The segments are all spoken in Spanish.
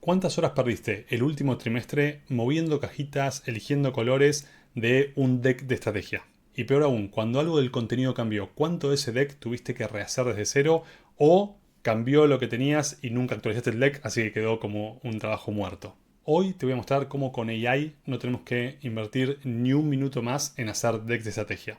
¿Cuántas horas perdiste el último trimestre moviendo cajitas, eligiendo colores de un deck de estrategia? Y peor aún, cuando algo del contenido cambió, ¿cuánto de ese deck tuviste que rehacer desde cero o cambió lo que tenías y nunca actualizaste el deck, así que quedó como un trabajo muerto? Hoy te voy a mostrar cómo con AI no tenemos que invertir ni un minuto más en hacer decks de estrategia.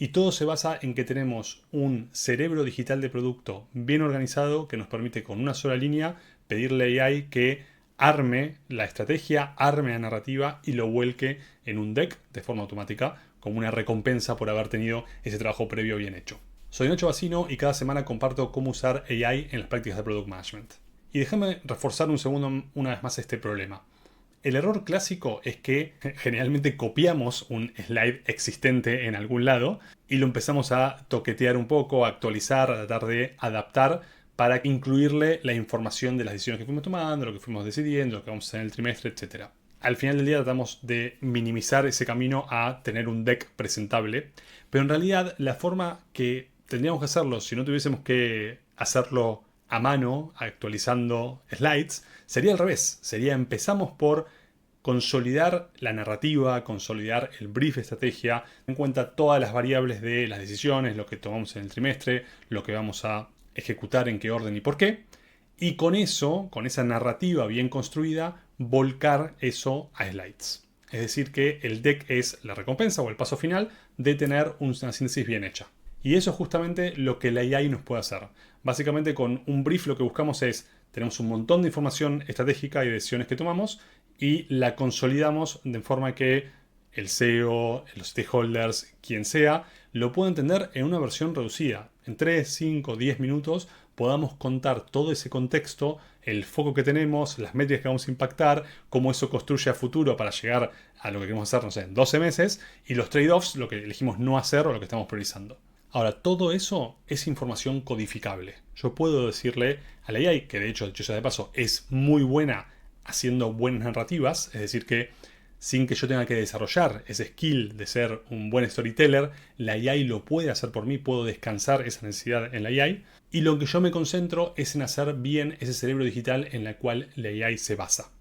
Y todo se basa en que tenemos un cerebro digital de producto bien organizado que nos permite con una sola línea pedirle a AI que arme la estrategia, arme la narrativa y lo vuelque en un deck de forma automática como una recompensa por haber tenido ese trabajo previo bien hecho. Soy Nacho Bacino y cada semana comparto cómo usar AI en las prácticas de Product Management. Y déjame reforzar un segundo una vez más este problema. El error clásico es que generalmente copiamos un slide existente en algún lado y lo empezamos a toquetear un poco, a actualizar, a tratar de adaptar para incluirle la información de las decisiones que fuimos tomando, lo que fuimos decidiendo, lo que vamos a hacer en el trimestre, etc. Al final del día tratamos de minimizar ese camino a tener un deck presentable, pero en realidad la forma que tendríamos que hacerlo si no tuviésemos que hacerlo a mano, actualizando slides, sería al revés. Sería empezamos por consolidar la narrativa, consolidar el brief de estrategia, en cuenta todas las variables de las decisiones, lo que tomamos en el trimestre, lo que vamos a ejecutar, en qué orden y por qué. Y con eso, con esa narrativa bien construida, volcar eso a slides. Es decir, que el deck es la recompensa o el paso final de tener una síntesis bien hecha. Y eso es justamente lo que la AI nos puede hacer. Básicamente con un brief lo que buscamos es, tenemos un montón de información estratégica y decisiones que tomamos y la consolidamos de forma que el CEO, los stakeholders, quien sea, lo pueda entender en una versión reducida. En 3, 5, 10 minutos podamos contar todo ese contexto, el foco que tenemos, las métricas que vamos a impactar, cómo eso construye a futuro para llegar a lo que queremos hacer, no sé, en 12 meses, y los trade-offs, lo que elegimos no hacer o lo que estamos priorizando. Ahora, todo eso es información codificable. Yo puedo decirle a la AI, que de hecho, dicho sea de paso, es muy buena haciendo buenas narrativas, es decir que sin que yo tenga que desarrollar ese skill de ser un buen storyteller, la AI lo puede hacer por mí, puedo descansar esa necesidad en la AI, y lo que yo me concentro es en hacer bien ese cerebro digital en el cual la AI se basa.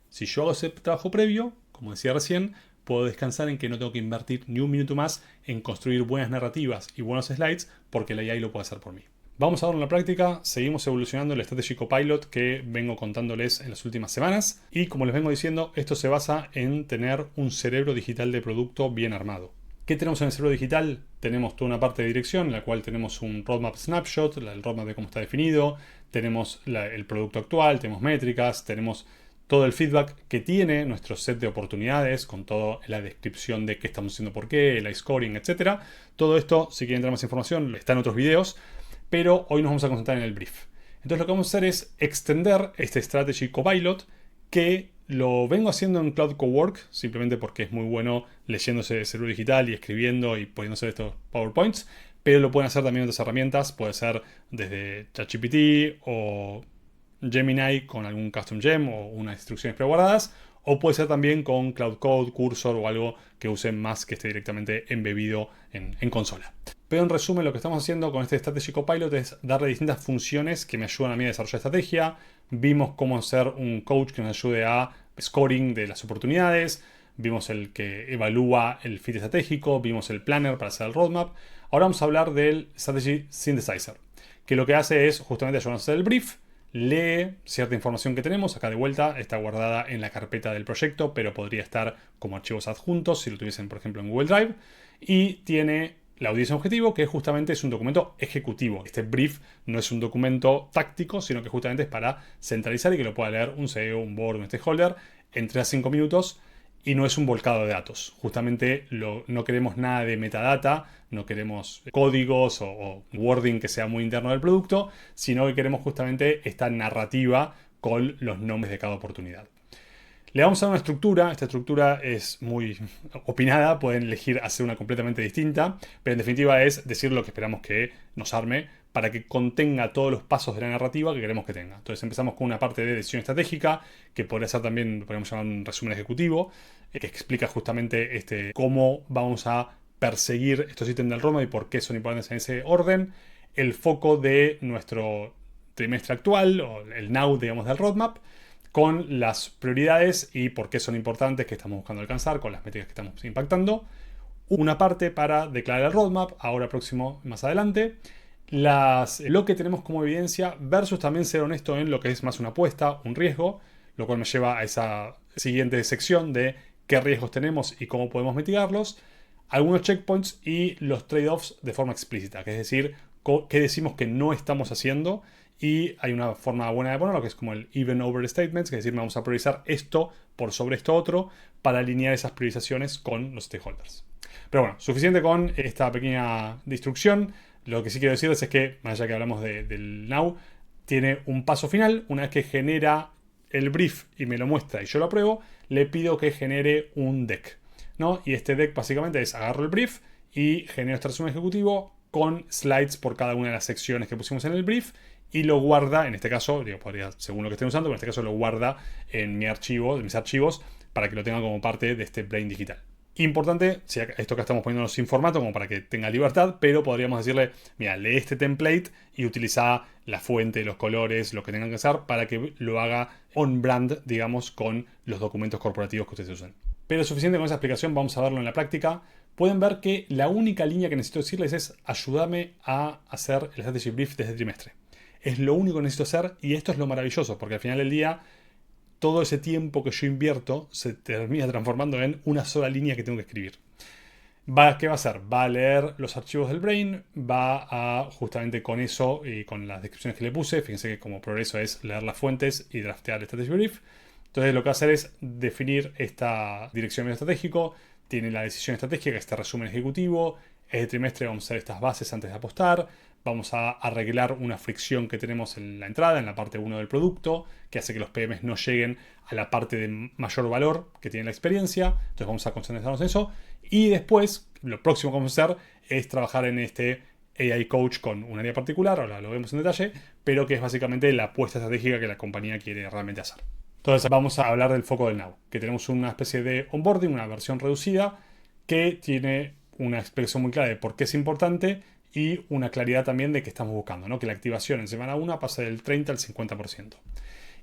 Si yo hago ese trabajo previo, como decía recién, puedo descansar en que no tengo que invertir ni un minuto más en construir buenas narrativas y buenos slides porque la AI lo puede hacer por mí. Vamos a ver en la práctica, seguimos evolucionando el Strategy Copilot que vengo contándoles en las últimas semanas y como les vengo diciendo, esto se basa en tener un cerebro digital de producto bien armado. ¿Qué tenemos en el cerebro digital? Tenemos toda una parte de dirección en la cual tenemos un roadmap snapshot, el roadmap de cómo está definido, tenemos el producto actual, tenemos métricas, tenemos todo el feedback que tiene nuestro set de oportunidades, con toda la descripción de qué estamos haciendo por qué, el scoring, etc. Todo esto, si quieren tener más información, está en otros videos, pero hoy nos vamos a concentrar en el brief. Entonces lo que vamos a hacer es extender este Strategy Copilot que lo vengo haciendo en Cloud Cowork, simplemente porque es muy bueno leyéndose cerebro digital y escribiendo y poniéndose estos PowerPoints, pero lo pueden hacer también en otras herramientas, puede ser desde ChatGPT o Gemini con algún custom gem o unas instrucciones preguardadas, o puede ser también con Cloud Code, Cursor o algo que use más que esté directamente embebido en consola. Pero en resumen, lo que estamos haciendo con este Strategy Copilot es darle distintas funciones que me ayudan a mí a desarrollar estrategia. Vimos cómo hacer un coach que nos ayude a scoring de las oportunidades. Vimos el que evalúa el fit estratégico. Vimos el planner para hacer el roadmap. Ahora vamos a hablar del Strategy Synthesizer, que lo que hace es justamente ayudarnos a hacer el brief. Lee cierta información que tenemos, acá de vuelta está guardada en la carpeta del proyecto, pero podría estar como archivos adjuntos si lo tuviesen por ejemplo en Google Drive, y tiene la audiencia objetivo, que justamente es un documento ejecutivo. Este brief no es un documento táctico, sino que justamente es para centralizar y que lo pueda leer un CEO, un board, un stakeholder en 3 a 5 minutos. Y no es un volcado de datos. Justamente no queremos nada de metadata, no queremos códigos o wording que sea muy interno del producto, sino que queremos justamente esta narrativa con los nombres de cada oportunidad. Le vamos a dar una estructura, esta estructura es muy opinada, pueden elegir hacer una completamente distinta, pero en definitiva es decir lo que esperamos que nos arme para que contenga todos los pasos de la narrativa que queremos que tenga. Entonces empezamos con una parte de decisión estratégica, que podría ser también, podríamos llamar un resumen ejecutivo, que explica justamente cómo vamos a perseguir estos ítems del roadmap y por qué son importantes en ese orden, el foco de nuestro trimestre actual, o el now, digamos, del roadmap, con las prioridades y por qué son importantes, que estamos buscando alcanzar, con las métricas que estamos impactando. Una parte para declarar el roadmap, ahora próximo, más adelante. Lo que tenemos como evidencia versus también ser honesto en lo que es más una apuesta, un riesgo, lo cual me lleva a esa siguiente sección de qué riesgos tenemos y cómo podemos mitigarlos, algunos checkpoints y los trade-offs de forma explícita, que es decir, qué decimos que no estamos haciendo. Y hay una forma buena de ponerlo que es como el even over statements, que es decir, vamos a priorizar esto por sobre esto otro para alinear esas priorizaciones con los stakeholders. Pero bueno, suficiente con esta pequeña instrucción. Lo que sí quiero decirles es que, más allá que hablamos del Now, tiene un paso final. Una vez que genera el brief y me lo muestra y yo lo apruebo, le pido que genere un deck, ¿no? Y este deck básicamente es agarro el brief y genero este resumen ejecutivo con slides por cada una de las secciones que pusimos en el brief y lo guarda, en este caso, podría, según lo que estén usando, pero en este caso lo guarda en mis archivos, para que lo tenga como parte de este brain digital. Importante, si esto que estamos poniéndonos sin formato, como para que tenga libertad, pero podríamos decirle, mira, lee este template y utiliza la fuente, los colores, lo que tengan que hacer para que lo haga on brand, digamos, con los documentos corporativos que ustedes usen. Pero es suficiente con esa explicación, vamos a verlo en la práctica. Pueden ver que la única línea que necesito decirles es ayúdame a hacer el strategy brief de este trimestre. Es lo único que necesito hacer y esto es lo maravilloso, porque al final del día todo ese tiempo que yo invierto se termina transformando en una sola línea que tengo que escribir. ¿Qué va a hacer? Va a leer los archivos del Brain, va a justamente con eso y con las descripciones que le puse, fíjense que como progreso es leer las fuentes y draftear el strategy brief. Entonces lo que va a hacer es definir esta dirección medio estratégico, tiene la decisión estratégica, este resumen ejecutivo, este trimestre vamos a hacer estas bases antes de apostar, vamos a arreglar una fricción que tenemos en la entrada, en la parte 1 del producto, que hace que los PMs no lleguen a la parte de mayor valor que tiene la experiencia. Entonces vamos a concentrarnos en eso. Y después, lo próximo que vamos a hacer es trabajar en este AI Coach con un área particular, ahora lo vemos en detalle, pero que es básicamente la apuesta estratégica que la compañía quiere realmente hacer. Entonces vamos a hablar del foco del Now, que tenemos una especie de onboarding, una versión reducida, que tiene una explicación muy clara de por qué es importante y una claridad también de que estamos buscando, ¿no? Que la activación en semana 1 pase del 30 al 50%.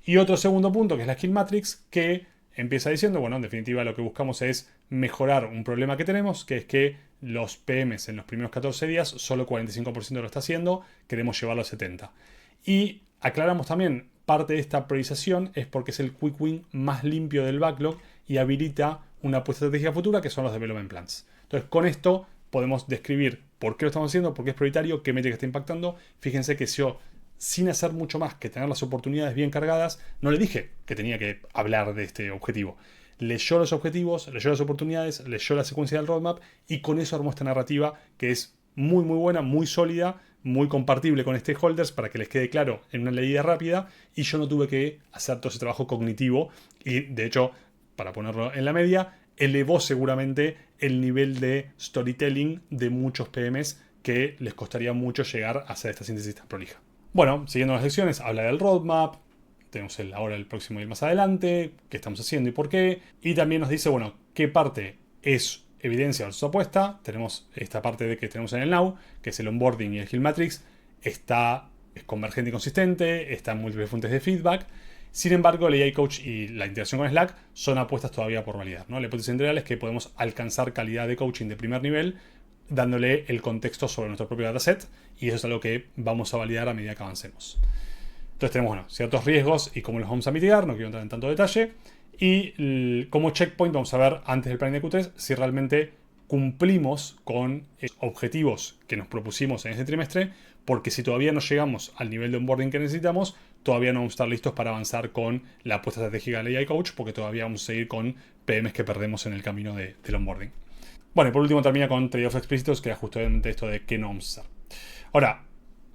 Y otro segundo punto, que es la Skill Matrix, que empieza diciendo, bueno, en definitiva lo que buscamos es mejorar un problema que tenemos, que es que los PMs en los primeros 14 días, solo 45% lo está haciendo, queremos llevarlo a 70%. Y aclaramos también, parte de esta priorización es porque es el quick win más limpio del backlog y habilita una apuesta estratégica futura, que son los development plans. Entonces, con esto podemos describir por qué lo estamos haciendo, por qué es prioritario, qué métrica está impactando. Fíjense que yo, sin hacer mucho más que tener las oportunidades bien cargadas, no le dije que tenía que hablar de este objetivo. Leyó los objetivos, leyó las oportunidades, leyó la secuencia del roadmap y con eso armó esta narrativa que es muy muy buena, muy sólida, muy compartible con stakeholders para que les quede claro en una leída rápida y yo no tuve que hacer todo ese trabajo cognitivo y de hecho, para ponerlo en la media, elevó seguramente el nivel de storytelling de muchos PMs que les costaría mucho llegar a hacer esta síntesis tan prolija. Bueno, siguiendo las lecciones, habla del roadmap, tenemos ahora el próximo y más adelante, qué estamos haciendo y por qué, y también nos dice, bueno, qué parte es evidencia versus apuesta. Tenemos esta parte de que tenemos en el Now, que es el onboarding y el Skill Matrix, es convergente y consistente, está en múltiples fuentes de feedback. Sin embargo, el AI Coach y la interacción con Slack son apuestas todavía por validar, ¿no? La hipótesis central es que podemos alcanzar calidad de coaching de primer nivel dándole el contexto sobre nuestro propio dataset y eso es algo que vamos a validar a medida que avancemos. Entonces tenemos ciertos riesgos y cómo los vamos a mitigar, no quiero entrar en tanto detalle. Y como checkpoint vamos a ver antes del plan de Q3 si realmente cumplimos con objetivos que nos propusimos en este trimestre, porque si todavía no llegamos al nivel de onboarding que necesitamos, todavía no vamos a estar listos para avanzar con la apuesta estratégica del AI Coach, porque todavía vamos a seguir con PMs que perdemos en el camino del onboarding. Bueno, y por último termina con trade-offs explícitos, que es justamente esto de qué no vamos a hacer. Ahora,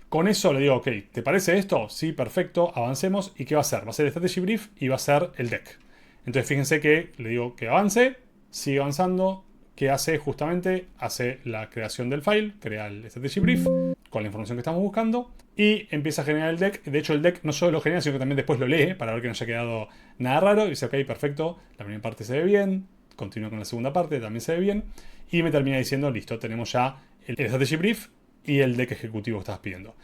con eso le digo, ok, ¿te parece esto? Sí, perfecto, avancemos. ¿Y qué va a hacer? Va a ser el strategy brief y va a ser el deck. Entonces fíjense que le digo que avance, sigue avanzando. ¿Qué hace justamente? Hace la creación del file, crea el strategy brief con la información que estamos buscando y empieza a generar el deck. De hecho, el deck no solo lo genera, sino que también después lo lee para ver que no haya quedado nada raro. Y dice, ok, perfecto, la primera parte se ve bien, continúa con la segunda parte, también se ve bien. Y me termina diciendo, listo, tenemos ya el strategy brief y el deck ejecutivo que estabas pidiendo.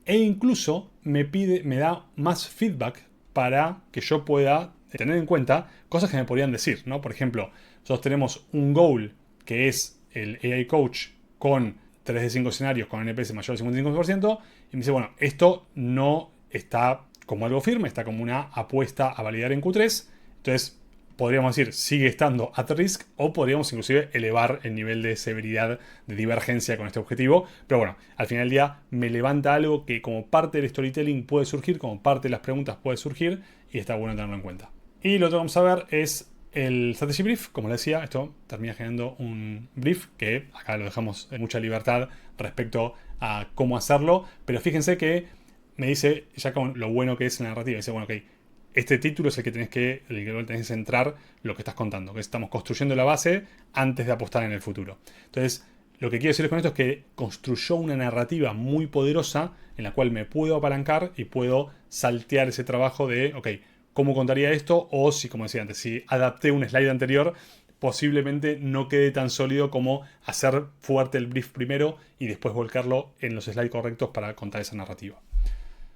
E incluso me da más feedback para que yo pueda tener en cuenta cosas que me podrían decir, ¿no? Por ejemplo, nosotros tenemos un goal que es el AI Coach con 3 de 5 escenarios con NPS mayor al 55%, y me dice, bueno, esto no está como algo firme, está como una apuesta a validar en Q3, entonces podríamos decir, sigue estando at risk, o podríamos inclusive elevar el nivel de severidad de divergencia con este objetivo. Pero bueno, al final del día me levanta algo que como parte del storytelling puede surgir, como parte de las preguntas puede surgir, y está bueno tenerlo en cuenta. Y lo que vamos a ver es el strategy brief. Como les decía, esto termina generando un brief que acá lo dejamos en mucha libertad respecto a cómo hacerlo, pero fíjense que me dice ya con lo bueno que es la narrativa. Dice, bueno, ok, este título es el que tenés que centrar lo que estás contando, que estamos construyendo la base antes de apostar en el futuro. Entonces, lo que quiero decirles con esto es que construyó una narrativa muy poderosa en la cual me puedo apalancar y puedo saltear ese trabajo de, ok, ¿cómo contaría esto? O si, como decía antes, si adapté un slide anterior, posiblemente no quede tan sólido como hacer fuerte el brief primero y después volcarlo en los slides correctos para contar esa narrativa.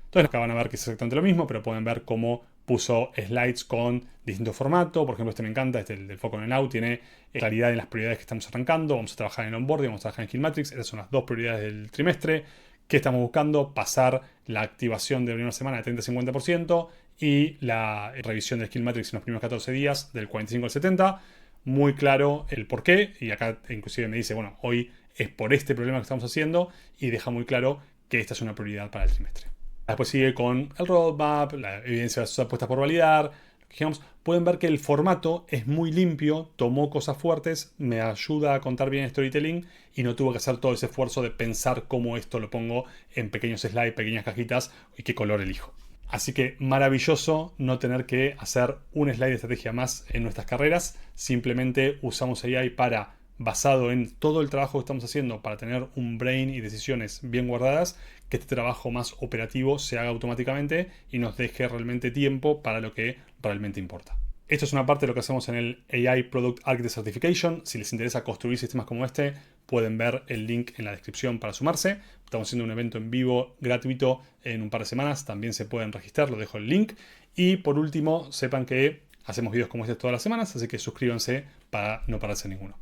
Entonces acá van a ver que es exactamente lo mismo, pero pueden ver cómo puso slides con distintos formatos. Por ejemplo, este me encanta, este el del foco en el now, tiene claridad en las prioridades que estamos arrancando. Vamos a trabajar en onboarding, vamos a trabajar en Skill Matrix. Estas son las dos prioridades del trimestre. ¿Qué estamos buscando? Pasar la activación de la primera semana de 30-50% y la revisión de Skill Matrix en los primeros 14 días del 45 al 70. Muy claro el por qué. Y acá inclusive me dice, bueno, hoy es por este problema que estamos haciendo, y deja muy claro que esta es una prioridad para el trimestre. Después sigue con el roadmap, la evidencia de sus apuestas por validar. Digamos, pueden ver que el formato es muy limpio, tomó cosas fuertes, me ayuda a contar bien storytelling y no tuve que hacer todo ese esfuerzo de pensar cómo esto lo pongo en pequeños slides, pequeñas cajitas y qué color elijo. Así que maravilloso no tener que hacer un slide de estrategia más en nuestras carreras. Simplemente usamos AI para, basado en todo el trabajo que estamos haciendo para tener un brain y decisiones bien guardadas, que este trabajo más operativo se haga automáticamente y nos deje realmente tiempo para lo que realmente importa. Esto es una parte de lo que hacemos en el AI Product Architect Certification. Si les interesa construir sistemas como este, pueden ver el link en la descripción para sumarse. Estamos haciendo un evento en vivo gratuito en un par de semanas. También se pueden registrar, lo dejo el link. Y por último, sepan que hacemos videos como este todas las semanas, así que suscríbanse para no perderse ninguno.